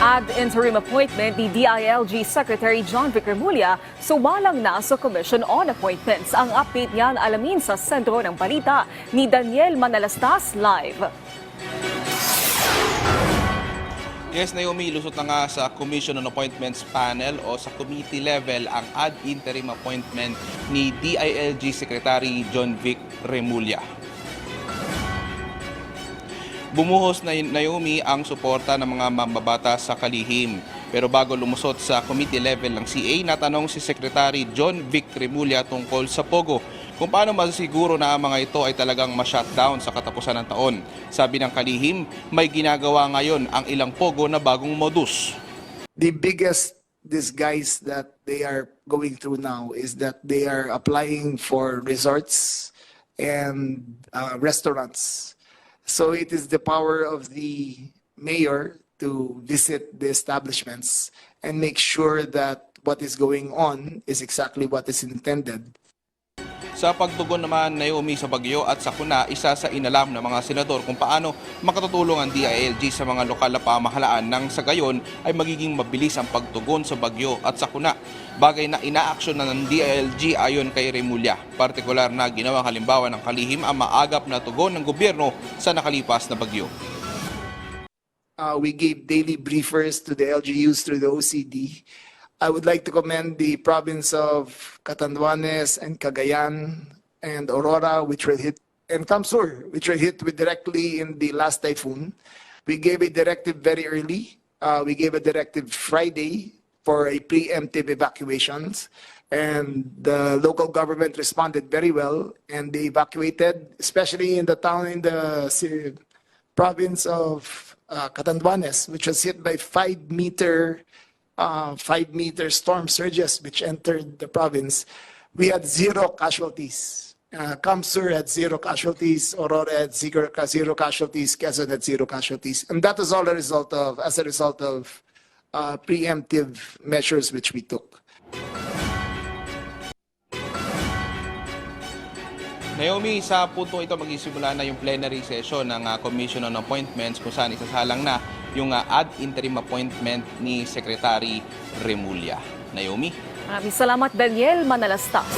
Ad interim appointment ni DILG Secretary John Vic Remulla sumalang na sa Commission on Appointments. Ang update niyan alamin sa sentro ng balita ni Daniel Manalastas live. Yes, Naomi, lusot na nga sa Commission on Appointments panel o sa committee level ang ad interim appointment ni DILG Secretary John Vic Remulla. Bumuhos na Naomi ang suporta ng mga mamabata sa kalihim. Pero bago lumusot sa committee level ng CA, natanong si Secretary John Vic Remulla tungkol sa POGO kung paano masiguro na ang mga ito ay talagang ma-shutdown sa katapusan ng taon. Sabi ng kalihim, may ginagawa ngayon ang ilang POGO na bagong modus. The biggest disguise that they are going through now is that they are applying for resorts and restaurants. So it is the power of the mayor to visit the establishments and make sure that what is going on is exactly what is intended. Sa pagtugon naman, Naomi, sa bagyo at sakuna, isa sa inalam ng mga senador kung paano makatutulong ang DILG sa mga lokal na pamahalaan nang sa gayon ay magiging mabilis ang pagtugon sa bagyo at sakuna. Bagay na inaaksyon na ng DILG ayon kay Remulla. Partikular na ginawang halimbawa ng kalihim ang maagap na tugon ng gobyerno sa nakalipas na bagyo. We gave daily briefers to the LGUs through the OCD. I would like to commend the province of Catanduanes and Cagayan and Aurora, which were hit, and Kamsur, which were hit with directly in the last typhoon. We gave a directive very early. We gave a directive Friday for a preemptive evacuations, and the local government responded very well, and they evacuated, especially in the town in the province of Catanduanes, which was hit by 5-meter storm surges which entered the province. We had 0 casualties. Kamsur had 0 casualties, Aurora had 0 casualties, Quezon had 0 casualties. And that was all as a result of preemptive measures which we took. Naomi, sa punto ito magsisimula na yung plenary session ng Commission on Appointments kung saan isasalang na yung ad interim appointment ni Secretary Remulla. Naomi? Maraming salamat, Daniel Manalastas.